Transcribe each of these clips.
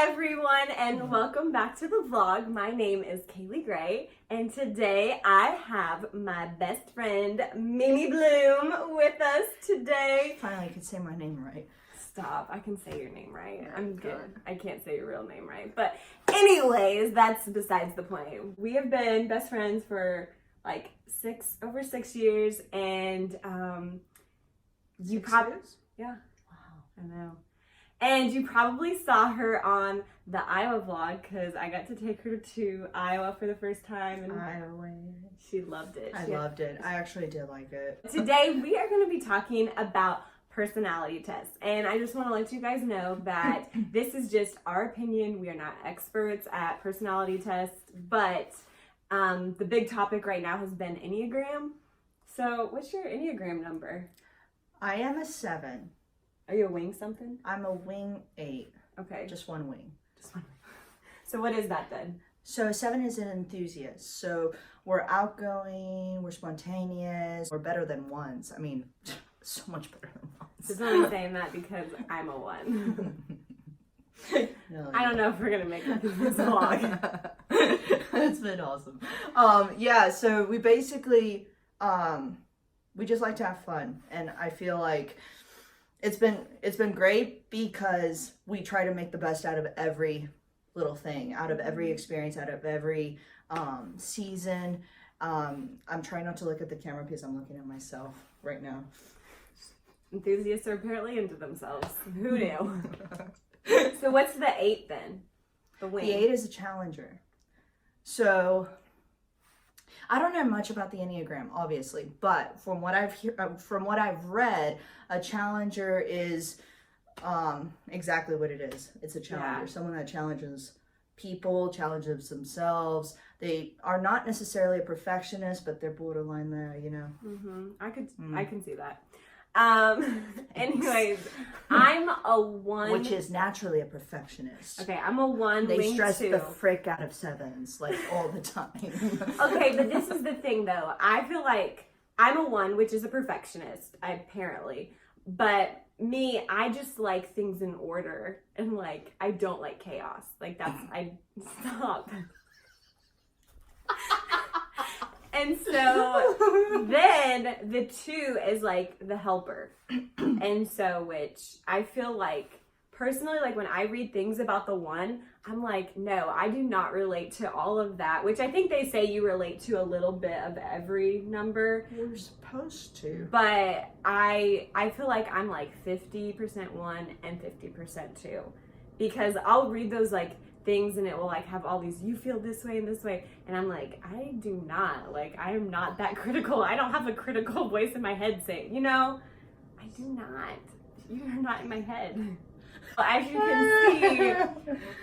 everyone, and welcome back to the vlog. My name is Kaley Gray, and today I have my best friend Mimi Bloom with us today. Finally, I could say my name right. Stop, I can say your name right. I'm good. I can't say your real name right. But anyways, that's besides the point. We have been best friends for like over 6 years, and you probably, yeah, wow, I know. And you probably saw her on the Iowa vlog because I got to take her to Iowa for the first time. And Iowa. She loved it. I loved it. I actually did like it. Today we are going to be talking about personality tests. And I just want to let you guys know that this is just our opinion. We are not experts at personality tests. But the big topic right now has been Enneagram. So what's your Enneagram number? I am a 7. Are you a wing something? I'm a wing 8. Okay. Just one wing. Just one. So what is that then? So 7 is an enthusiast. So we're outgoing, we're spontaneous, we're better than ones. I mean, so much better than ones. Just only saying that because I'm a 1. No, I don't know if we're gonna make it through this vlog. It's been awesome. Yeah, so we basically we just like to have fun, and I feel like it's been great because we try to make the best out of every little thing, out of every experience, out of every season. I'm trying not to look at the camera because I'm looking at myself right now. Enthusiasts are apparently into themselves. Who knew? So what's the 8 then? The wing. The 8 is a challenger. So I don't know much about the Enneagram, obviously, but from what I've read, a challenger is exactly what it is. It's a challenger, someone that challenges people, challenges themselves. They are not necessarily a perfectionist, but they're borderline there, you know. I can see that. Anyways, I'm a 1, which is naturally a perfectionist. Okay, I'm a 1. They wing stress 2. the frick out of 7s like all the time. Okay, but this is the thing though. I feel like I'm a 1, which is a perfectionist, apparently. But me, I just like things in order, and like I don't like chaos. Like I stop. And so then the 2 is like the helper. And so, which I feel like personally, like when I read things about the 1, I'm like, no, I do not relate to all of that, which I think they say you relate to a little bit of every number. You're supposed to. But I feel like I'm like 50% 1 and 50% 2. Because I'll read those like things and it will like have all these, you feel this way and this way, and I'm like, I do not, like I am not that critical. I don't have a critical voice in my head saying, you know, I do not, you're not in my head. Well, as you can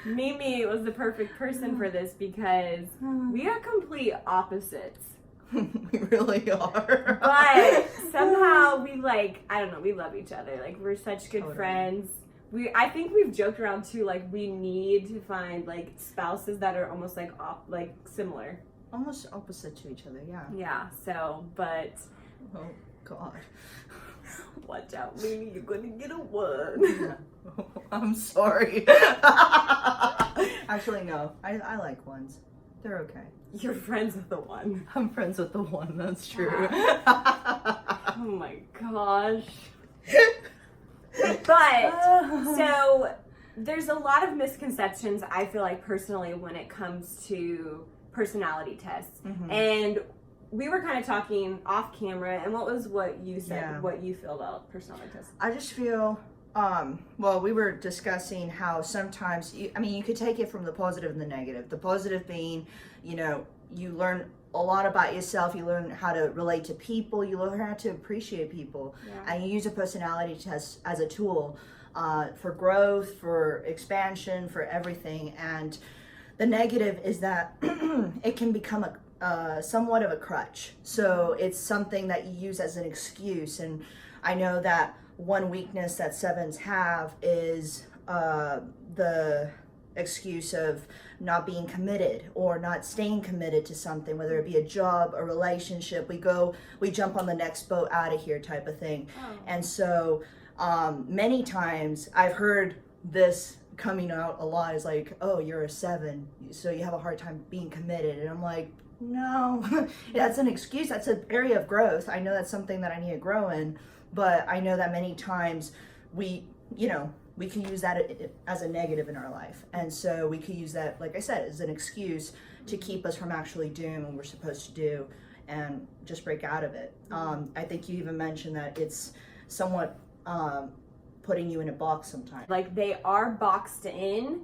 see, Mimi was the perfect person for this because we are complete opposites. We really are. But somehow we like, I don't know, we love each other. Like we're such good friends. I think we've joked around too, like we need to find like spouses that are almost like similar. Almost opposite to each other, yeah. Yeah, so, but. Oh, God. Watch out, Mimi, you're gonna get a 1. I'm sorry. Actually, no. I like 1s. They're okay. You're friends with the 1. I'm friends with the 1, that's true. Oh my gosh. But, so, there's a lot of misconceptions, I feel like, personally, when it comes to personality tests. And we were kind of talking off camera, and what you said, what you feel about personality tests? I just feel, well, we were discussing how sometimes, you could take it from the positive and the negative. The positive being, you know, you learn a lot about yourself, you learn how to relate to people, you learn how to appreciate people, and you use a personality test as a tool for growth, for expansion, for everything. And the negative is that it can become somewhat of a crutch. So it's something that you use as an excuse. And I know that one weakness that 7s have is the excuse of not being committed or not staying committed to something, whether it be a job, a relationship. We jump on the next boat out of here type of thing. And so many times I've heard this coming out a lot is like, oh, you're a 7, so you have a hard time being committed. And I'm like, no, that's an excuse. That's an area of growth. I know that's something that I need to grow in, but I know that many times we can use that as a negative in our life. And so we could use that, like I said, as an excuse to keep us from actually doing what we're supposed to do and just break out of it. I think you even mentioned that it's somewhat putting you in a box sometimes. Like they are boxed in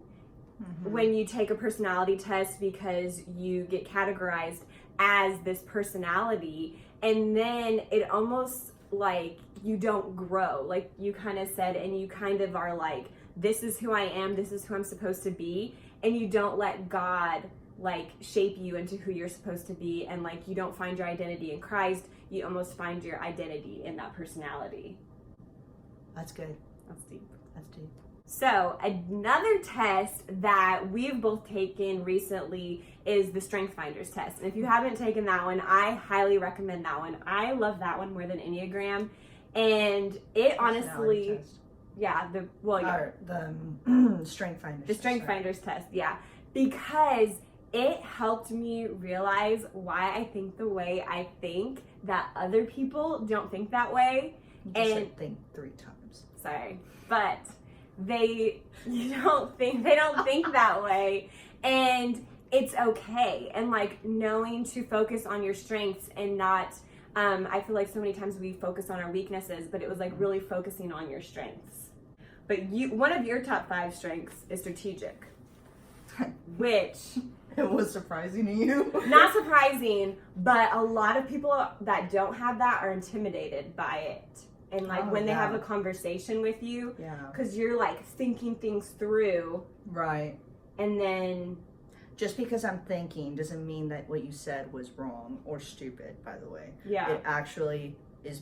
when you take a personality test because you get categorized as this personality, and then it almost like you don't grow, like you kind of said, and you kind of are like, this is who I am, this is who I'm supposed to be, and you don't let God like shape you into who you're supposed to be, and like you don't find your identity in Christ, you almost find your identity in that personality. That's good. That's deep. That's deep. So another test that we've both taken recently is the Strength Finders test. And if you haven't taken that one, I highly recommend that one. I love that one more than Enneagram. And it honestly, yeah, the Strength Finders. The Strength Finders test, yeah. Because it helped me realize why I think the way I think, that other people don't think that way. You just said think 3 times. Sorry. But they don't think that way, and it's okay. And like knowing to focus on your strengths and not I feel like so many times we focus on our weaknesses, but it was like really focusing on your strengths. But one of your top 5 strengths is strategic, which it was surprising to you. Not surprising, but a lot of people that don't have that are intimidated by it. And like when they have a conversation with you, because you're like thinking things through. Right. And then. Just because I'm thinking doesn't mean that what you said was wrong or stupid, by the way. Yeah. It actually is,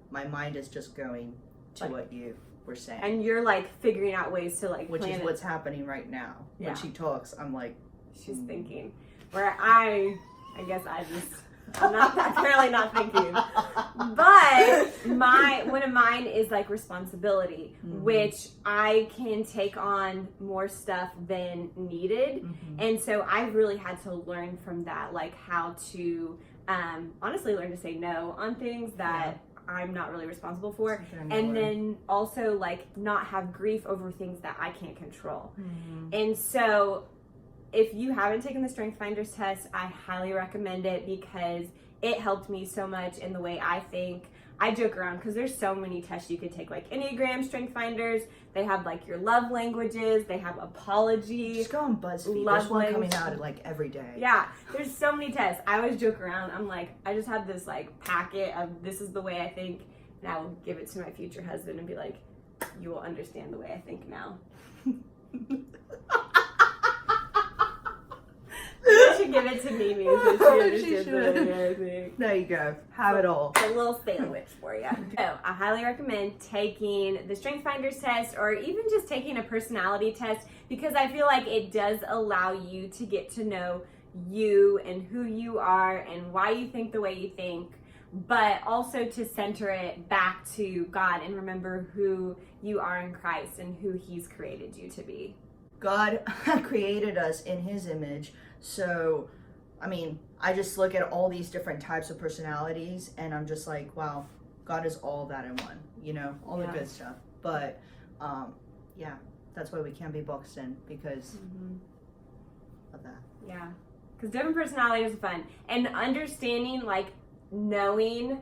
my mind is just going to what you were saying. And you're like figuring out ways to like which is what's happening right now. When she talks, I'm like. She's thinking. Where I guess I'm apparently not thinking. But one of mine is like responsibility, which I can take on more stuff than needed. And so I've really had to learn from that, like how to honestly learn to say no on things that I'm not really responsible for. And then also like not have grief over things that I can't control. And so if you haven't taken the Strength Finders test, I highly recommend it because it helped me so much in the way I think. I joke around because there's so many tests you could take, like Enneagram, Strength Finders. They have like your love languages. They have apology. Just go on BuzzFeed. There's one coming out like every day. Yeah, there's so many tests. I always joke around. I'm like, I just have this like packet of this is the way I think, and I will give it to my future husband and be like, you will understand the way I think now. You should give it to Mimi so she understands the way I think. There you go. Have it all. A little sandwich for you. So I highly recommend taking the Strength Finders test or even just taking a personality test because I feel like it does allow you to get to know you and who you are and why you think the way you think, but also to center it back to God and remember who you are in Christ and who He's created you to be. God created us in His image. So, I mean, I just look at all these different types of personalities and I'm just like, wow, God is all that in one, all the good stuff. But, that's why we can't be boxed in because of that. Yeah, because different personalities are fun. And understanding, like, knowing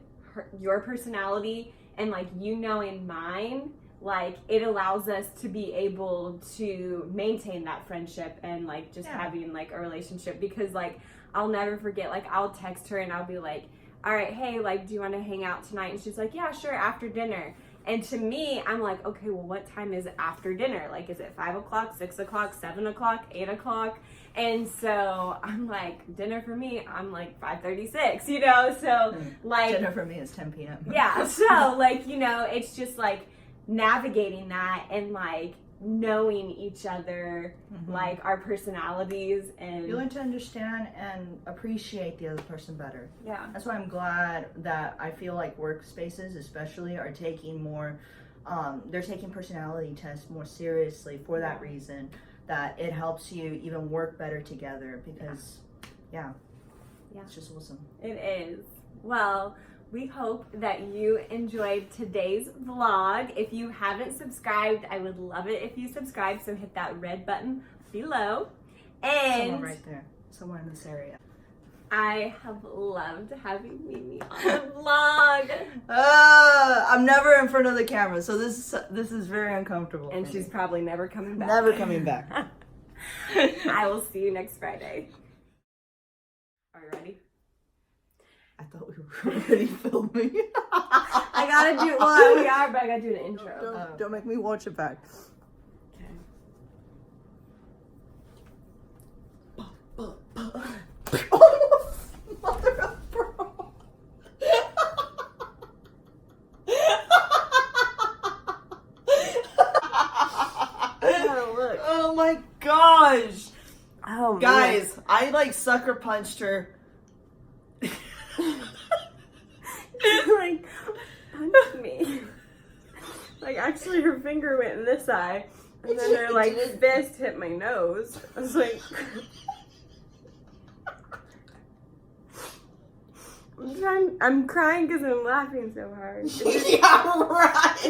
your personality and, like, you knowing mine, like it allows us to be able to maintain that friendship and like just having like a relationship because like I'll never forget, like I'll text her and I'll be like, all right, hey, like do you want to hang out tonight? And she's like, yeah, sure, after dinner. And to me, I'm like, okay, well, what time is after dinner? Like, is it 5 o'clock, 6 o'clock, 7 o'clock, 8 o'clock? And so I'm like, dinner for me, I'm like 5:36, so like dinner for me is 10 p.m. Yeah, so like, it's just like navigating that and like knowing each other, like our personalities, and you learn to understand and appreciate the other person better. Yeah, that's why I'm glad that I feel like workspaces especially are taking more they're taking personality tests more seriously for that reason, that it helps you even work better together because, yeah, it's just awesome. It is. Well, we hope that you enjoyed today's vlog. If you haven't subscribed, I would love it if you subscribe, so hit that red button below. And Someone right there, somewhere in this area. I have loved having Mimi on the vlog. I'm never in front of the camera, so this is very uncomfortable. And she's probably never coming back. never coming back. I will see you next Friday. Are you ready? I thought we were already filming. I gotta do, well, we are, but I gotta do an intro. Don't make me watch it back. Oh, mother of bro. Oh, look. Oh my gosh. Oh, Guys, I like sucker punched her. Like, punched me. Like, actually, her finger went in this eye, and then her, like, fist hit my nose. I was like... I'm crying because I'm laughing so hard. Yeah, right.